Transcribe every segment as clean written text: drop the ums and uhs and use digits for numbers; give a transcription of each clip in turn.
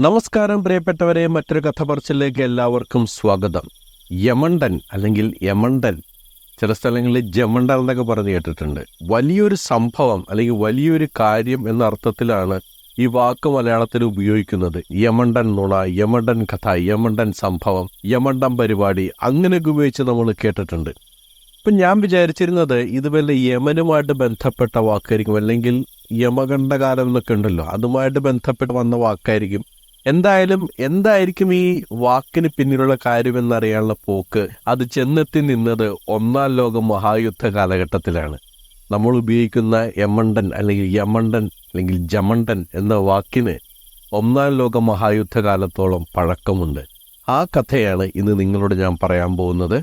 നമസ്കാരം പ്രിയപ്പെട്ടവരെ, മറ്റൊരു കഥ പറച്ചിലേക്ക് എല്ലാവർക്കും സ്വാഗതം. യമണ്ടൻ അല്ലെങ്കിൽ യമണ്ടൻ, ചില സ്ഥലങ്ങളിൽ ജമണ്ടൻ എന്നൊക്കെ പറഞ്ഞ് കേട്ടിട്ടുണ്ട്. വലിയൊരു സംഭവം അല്ലെങ്കിൽ വലിയൊരു കാര്യം എന്ന അർത്ഥത്തിലാണ് ഈ വാക്ക് മലയാളത്തിൽ ഉപയോഗിക്കുന്നത്. യമണ്ടൻ നുണ, യമണ്ടൻ കഥ, യമണ്ടൻ സംഭവം, യമണ്ടൻ പരിപാടി, അങ്ങനെയൊക്കെ ഉപയോഗിച്ച് നമ്മൾ കേട്ടിട്ടുണ്ട്. ഇപ്പം ഞാൻ വിചാരിച്ചിരുന്നത് ഇത് വല്ല യമനുമായിട്ട് ബന്ധപ്പെട്ട വാക്കായിരിക്കും, അല്ലെങ്കിൽ യമകണ്ഠകാലം എന്നൊക്കെ ഉണ്ടല്ലോ, അതുമായിട്ട് ബന്ധപ്പെട്ട് വന്ന വാക്കായിരിക്കും. എന്തായിരിക്കും ഈ വാക്കിന് പിന്നിലുള്ള കാര്യമെന്നറിയാനുള്ള പോക്ക് അത് ചെന്നെത്തി നിന്നത് ഒന്നാം ലോക മഹായുദ്ധ കാലഘട്ടത്തിലാണ്. നമ്മൾ ഉപയോഗിക്കുന്ന യമണ്ടൻ അല്ലെങ്കിൽ യമണ്ടൻ അല്ലെങ്കിൽ ജമണ്ടൻ എന്ന വാക്കിന് ഒന്നാം ലോക മഹായുദ്ധ കാലത്തോളം പഴക്കമുണ്ട്. ആ കഥയാണ് ഇന്ന് നിങ്ങളോട് ഞാൻ പറയാൻ പോകുന്നത്.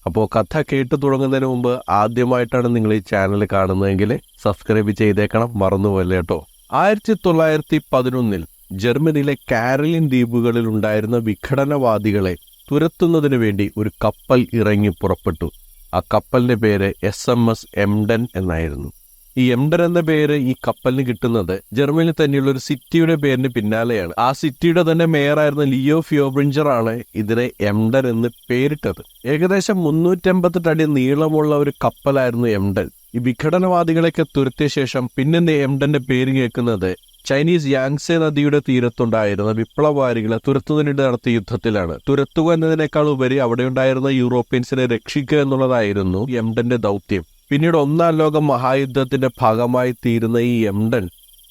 അപ്പോൾ കഥ കേട്ടു തുടങ്ങുന്നതിന് മുമ്പ് ആദ്യമായിട്ടാണ് നിങ്ങൾ ഈ ചാനൽ കാണുന്നതെങ്കിൽ സബ്സ്ക്രൈബ് ചെയ്തേക്കണം, മറന്നുപോലെ കേട്ടോ. 1911 ജർമ്മനിയിലെ കാരലിൻ ദ്വീപുകളിൽ ഉണ്ടായിരുന്ന വിഘടനവാദികളെ തുരത്തുന്നതിന് വേണ്ടി ഒരു കപ്പൽ ഇറങ്ങി പുറപ്പെട്ടു. ആ കപ്പലിന്റെ പേര് SMS എംഡൻ എന്നായിരുന്നു. ഈ എംഡൻ എന്ന പേര് ഈ കപ്പലിന് കിട്ടുന്നത് ജർമ്മനിയിൽ തന്നെയുള്ള ഒരു സിറ്റിയുടെ പേരിന് പിന്നാലെയാണ്. ആ സിറ്റിയുടെ തന്നെ മേയറായിരുന്ന ലിയോ ഫ്യോബ്രിഞ്ചർ ആണ് ഇതിനെ എംഡൻ എന്ന് പേരിട്ടത്. ഏകദേശം 358 അടി നീളമുള്ള ഒരു കപ്പലായിരുന്നു എംഡൻ. ഈ വിഘടനവാദികളെയൊക്കെ തുരത്തിയ ശേഷം പിന്നെ എംഡന്റെ പേര് കേൾക്കുന്നത് ചൈനീസ് യാങ്സെ നദിയുടെ തീരത്തുണ്ടായിരുന്ന വിപ്ലവകാരികളെ തുരത്തുന്നതിനിടെ നടത്തിയ യുദ്ധത്തിലാണ്. തുരത്തുക എന്നതിനേക്കാൾ ഉപരി അവിടെ ഉണ്ടായിരുന്ന യൂറോപ്യൻസിനെ രക്ഷിക്കുക എന്നുള്ളതായിരുന്നു എംഡന്റെ ദൗത്യം. പിന്നീട് ഒന്നാം ലോക മഹായുദ്ധത്തിന്റെ ഭാഗമായി തീരുന്ന ഈ എംഡൻ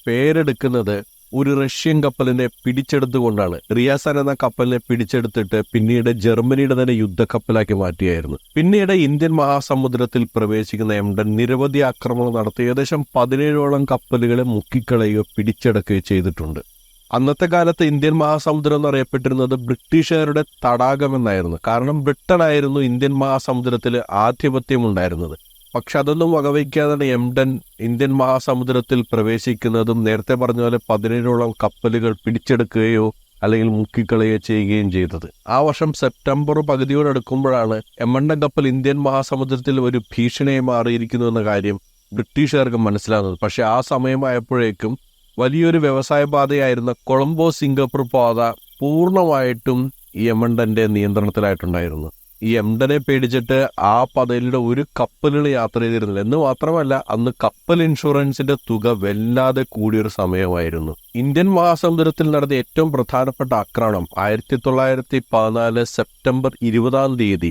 പേരെടുക്കുന്നത് ഒരു റഷ്യൻ കപ്പലിനെ പിടിച്ചെടുത്തുകൊണ്ടാണ്. റിയാസാൻ എന്ന കപ്പലിനെ പിടിച്ചെടുത്തിട്ട് പിന്നീട് ജർമ്മനിയുടെ തന്നെ യുദ്ധക്കപ്പലാക്കി മാറ്റിയായിരുന്നു. പിന്നീട് ഇന്ത്യൻ മഹാസമുദ്രത്തിൽ പ്രവേശിക്കുന്ന എംഡൻ നിരവധി ആക്രമണം നടത്തി ഏകദേശം 17ഓളം കപ്പലുകളെ മുക്കിക്കളയുകയോ പിടിച്ചെടുക്കുകയോ ചെയ്തിട്ടുണ്ട്. അന്നത്തെ കാലത്ത് ഇന്ത്യൻ മഹാസമുദ്രം എന്നറിയപ്പെട്ടിരുന്നത് ബ്രിട്ടീഷുകാരുടെ തടാകമെന്നായിരുന്നു. കാരണം ബ്രിട്ടനായിരുന്നു ഇന്ത്യൻ മഹാസമുദ്രത്തിൽ ആധിപത്യം ഉണ്ടായിരുന്നത്. പക്ഷെ അതൊന്നും വകവയ്ക്കാതെ എംഡൻ ഇന്ത്യൻ മഹാസമുദ്രത്തിൽ പ്രവേശിക്കുന്നതും നേരത്തെ പറഞ്ഞ പോലെ 17ഓളം കപ്പലുകൾ പിടിച്ചെടുക്കുകയോ അല്ലെങ്കിൽ മുക്കിക്കളയുകയോ ചെയ്യുകയും ചെയ്തത്. ആ വർഷം സെപ്റ്റംബർ പകുതിയോടടുക്കുമ്പോഴാണ് എംഡൻ കപ്പൽ ഇന്ത്യൻ മഹാസമുദ്രത്തിൽ ഒരു ഭീഷണിയായി മാറിയിരിക്കുന്നു എന്ന കാര്യം ബ്രിട്ടീഷുകാർക്ക് മനസ്സിലാകുന്നത്. പക്ഷെ ആ സമയമായപ്പോഴേക്കും വലിയൊരു വ്യവസായ പാതയായിരുന്ന കൊളംബോ സിംഗപ്പൂർ പാത പൂർണ്ണമായിട്ടും ഈ എംഡന്റെ നിയന്ത്രണത്തിലായിട്ടുണ്ടായിരുന്നു. ഈ എംഡനെ പേടിച്ചിട്ട് ആ പാതയിലൂടെ ഒരു കപ്പലുകൾ യാത്ര ചെയ്തിരുന്നില്ല. എന്ന് മാത്രമല്ല, അന്ന് കപ്പൽ ഇൻഷുറൻസിന്റെ തുക വല്ലാതെ കൂടിയൊരു സമയമായിരുന്നു. ഇന്ത്യൻ മഹാസമുദ്രത്തിൽ നടന്ന ഏറ്റവും പ്രധാനപ്പെട്ട ആക്രമണം 1914 സെപ്റ്റംബർ 20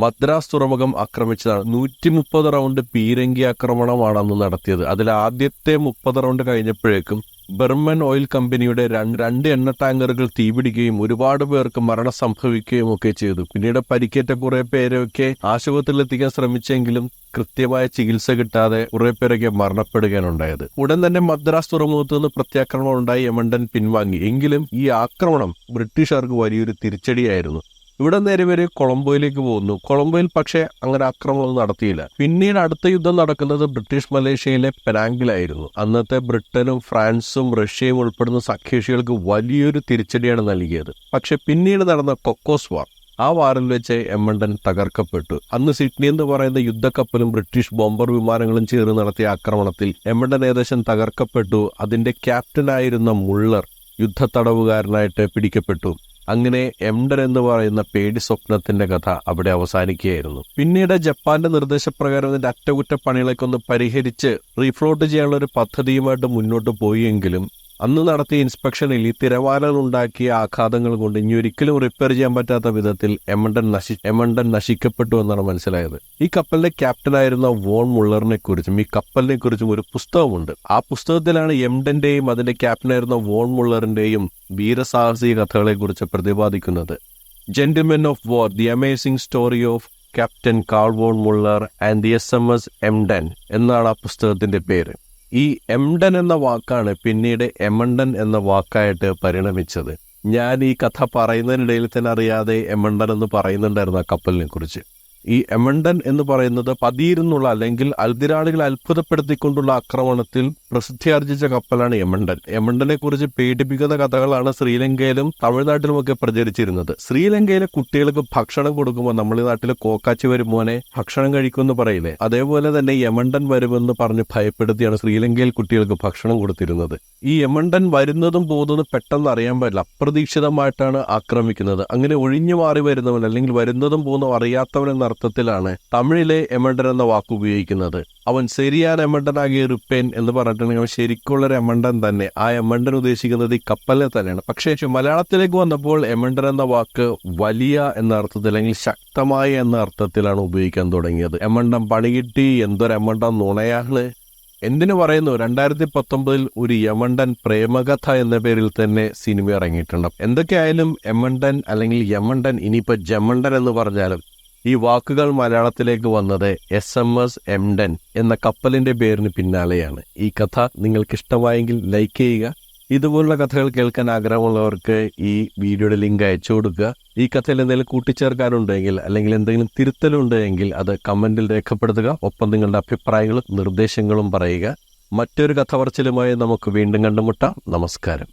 മദ്രാസ് തുറമുഖം ആക്രമിച്ചതാണ്. 130 റൗണ്ട് പീരങ്കി ആക്രമണമാണ് അന്ന് നടത്തിയത്. അതിൽ ആദ്യത്തെ 30 റൗണ്ട് കഴിഞ്ഞപ്പോഴേക്കും ബർമൻ ഓയിൽ കമ്പനിയുടെ രണ്ട് എണ്ണ ടാങ്കറുകൾ തീപിടിക്കുകയും ഒരുപാട് പേർക്ക് മരണം സംഭവിക്കുകയും ഒക്കെ ചെയ്തു. പിന്നീട് പരിക്കേറ്റ കുറെ പേരൊക്കെ ആശുപത്രിയിൽ എത്തിക്കാൻ ശ്രമിച്ചെങ്കിലും കൃത്യമായ ചികിത്സ കിട്ടാതെ കുറെ പേരൊക്കെ മരണപ്പെടുകയാണ് ഉണ്ടായത്. ഉടൻ തന്നെ മദ്രാസ് തുറമുഖത്ത് നിന്ന് പ്രത്യാക്രമണം ഉണ്ടായി യമണ്ടൻ പിൻവാങ്ങി. എങ്കിലും ഈ ആക്രമണം ബ്രിട്ടീഷുകാർക്ക് വലിയൊരു തിരിച്ചടിയായിരുന്നു. ഇവിടെ നേരെ വരെ കൊളംബോയിലേക്ക് പോകുന്നു. കൊളംബോയിൽ പക്ഷേ അങ്ങനെ ആക്രമണം നടത്തിയില്ല. പിന്നീട് അടുത്ത യുദ്ധം നടക്കുന്നത് ബ്രിട്ടീഷ് മലേഷ്യയിലെ പെനാംഗിലായിരുന്നു. അന്നത്തെ ബ്രിട്ടനും ഫ്രാൻസും റഷ്യയും ഉൾപ്പെടുന്ന സഖ്യകക്ഷികൾക്ക് വലിയൊരു തിരിച്ചടിയാണ് നൽകിയത്. പക്ഷെ പിന്നീട് നടന്ന കൊക്കോസ് വാർ, ആ വാറിൽ വെച്ച് എംഡൻ തകർക്കപ്പെട്ടു. അന്ന് സിഡ്നി എന്ന് പറയുന്ന യുദ്ധക്കപ്പലും ബ്രിട്ടീഷ് ബോംബർ വിമാനങ്ങളും ചേർന്ന് നടത്തിയ ആക്രമണത്തിൽ എംഡൻ ഏകദേശം തകർക്കപ്പെട്ടു. അതിന്റെ ക്യാപ്റ്റനായിരുന്ന മുള്ളർ യുദ്ധത്തടവുകാരനായിട്ട് പിടിക്കപ്പെട്ടു. അങ്ങനെ എംഡൻ എന്ന് പറയുന്ന പേടി സ്വപ്നത്തിന്റെ കഥ അവിടെ അവസാനിക്കുകയായിരുന്നു. പിന്നീട് ജപ്പാന്റെ നിർദ്ദേശപ്രകാരം ഇതിന്റെ അറ്റകുറ്റപ്പണികളൊക്കെ ഒന്ന് പരിഹരിച്ച് റീഫ്ലോട്ട് ചെയ്യാനുള്ള ഒരു പദ്ധതിയുമായിട്ട് മുന്നോട്ട് പോയെങ്കിലും അന്ന് നടത്തിയ ഇൻസ്പെക്ഷനിൽ ഈ തിരമാലകൾ ഉണ്ടാക്കിയ ആഘാതങ്ങൾ കൊണ്ട് ഇനി ഒരിക്കലും റിപ്പയർ ചെയ്യാൻ പറ്റാത്ത വിധത്തിൽ എമണ്ടൻ നശിക്കപ്പെട്ടു എന്നാണ് മനസ്സിലായത്. ഈ കപ്പലിന്റെ ക്യാപ്റ്റനായിരുന്ന വോൺ മുള്ളറിനെ കുറിച്ചും ഈ കപ്പലിനെ കുറിച്ചും ഒരു പുസ്തകമുണ്ട്. ആ പുസ്തകത്തിലാണ് എംഡന്റെയും അതിന്റെ ക്യാപ്റ്റനായിരുന്ന വോൺ മുള്ളറിന്റെയും വീരസാഹസിക കഥകളെ കുറിച്ച് പ്രതിപാദിക്കുന്നത്. Gentlemen of war, the amazing story of captain Karl von Muller and the SMS Emden എന്നാണ് ആ പുസ്തകത്തിന്റെ പേര്. ഈ എംഡൻ എന്ന വാക്കാണ് പിന്നീട് എമണ്ടൻ എന്ന വാക്കായിട്ട് പരിണമിച്ചത്. ഞാൻ ഈ കഥ പറയുന്നതിനിടയിൽ തന്നെ അറിയാതെ എമണ്ടൻ എന്ന് പറയുന്നുണ്ടായിരുന്നു ആ കപ്പലിനെ കുറിച്ച്. ഈ എമണ്ടൻ എന്ന് പറയുന്നത് പതിയിരുന്നുള്ള അല്ലെങ്കിൽ അതിരാളികളെ അത്ഭുതപ്പെടുത്തിക്കൊണ്ടുള്ള ആക്രമണത്തിൽ പ്രസിദ്ധിയാർജിച്ച കപ്പലാണ് എമണ്ടൻ. എമണ്ടനെ കുറിച്ച് പേടിപ്പിക്കുന്ന കഥകളാണ് ശ്രീലങ്കയിലും തമിഴ്നാട്ടിലുമൊക്കെ പ്രചരിച്ചിരുന്നത്. ശ്രീലങ്കയിലെ കുട്ടികൾക്ക് ഭക്ഷണം കൊടുക്കുമ്പോൾ നമ്മുടെ നാട്ടിൽ കോക്കാച്ചി വരുമ്പോനെ ഭക്ഷണം കഴിക്കുമെന്ന് പറയില്ലേ, അതേപോലെ തന്നെ യമണ്ടൻ വരുമെന്ന് പറഞ്ഞ് ഭയപ്പെടുത്തിയാണ് ശ്രീലങ്കയിൽ കുട്ടികൾക്ക് ഭക്ഷണം കൊടുത്തിരുന്നത്. ഈ യമണ്ടൻ വരുന്നതും പോകുന്നതും പെട്ടെന്ന് അറിയാൻ പറ്റില്ല, അപ്രതീക്ഷിതമായിട്ടാണ് ആക്രമിക്കുന്നത്. അങ്ങനെ ഒഴിഞ്ഞു മാറി വരുന്നവൻ അല്ലെങ്കിൽ വരുന്നതും പോകുന്നതും അറിയാത്തവൻ എന്ന അർത്ഥത്തിലാണ് തമിഴിലെ എമണ്ടൻ എന്ന വാക്ക് ഉപയോഗിക്കുന്നത്. അവൻ ശരിയാണ് എമണ്ടനാകിയ റിപ്പേൻ എന്ന് പറഞ്ഞിട്ടുണ്ടെങ്കിൽ അവൻ ശരിക്കുള്ളൊരു എമണ്ടൻ തന്നെ. ആ എമണ്ടൻ ഉദ്ദേശിക്കുന്നത് ഈ കപ്പലിനെ തന്നെയാണ്. പക്ഷേ മലയാളത്തിലേക്ക് വന്നപ്പോൾ എമണ്ടൻ എന്ന വാക്ക് വലിയ എന്ന അർത്ഥത്തിൽ അല്ലെങ്കിൽ ശക്തമായ എന്ന അർത്ഥത്തിലാണ് ഉപയോഗിക്കാൻ തുടങ്ങിയത്. എമണ്ടൻ പണികിട്ടി, എന്തൊരു എമണ്ടൻ നുണയാള് എന്തിനു പറയുന്നു. 2019 ഒരു യമണ്ടൻ പ്രേമകഥ എന്ന പേരിൽ തന്നെ സിനിമ ഇറങ്ങിയിട്ടുണ്ട്. എന്തൊക്കെയായാലും എമണ്ടൻ അല്ലെങ്കിൽ യമണ്ടൻ, ഇനിയിപ്പോൾ ജമണ്ടൻ എന്ന് പറഞ്ഞാലും ഈ വാക്കുകൾ മലയാളത്തിലേക്ക് വന്നത് SMS എംഡൻ എന്ന കപ്പലിന്റെ പേരിന് പിന്നാലെയാണ്. ഈ കഥ നിങ്ങൾക്ക് ഇഷ്ടമായെങ്കിൽ ലൈക്ക് ചെയ്യുക. ഇതുപോലുള്ള കഥകൾ കേൾക്കാൻ ആഗ്രഹമുള്ളവർക്ക് ഈ വീഡിയോയുടെ ലിങ്ക് അയച്ചു കൊടുക്കുക. ഈ കഥയിൽ എന്തെങ്കിലും കൂട്ടിച്ചേർക്കാനുണ്ടെങ്കിൽ അല്ലെങ്കിൽ എന്തെങ്കിലും തിരുത്തലുണ്ടെങ്കിൽ അത് കമന്റിൽ രേഖപ്പെടുത്തുക. ഒപ്പം നിങ്ങളുടെ അഭിപ്രായങ്ങളും നിർദ്ദേശങ്ങളും പറയുക. മറ്റൊരു കഥ പറച്ചിലുമായി നമുക്ക് വീണ്ടും കണ്ടുമുട്ടാം. നമസ്കാരം.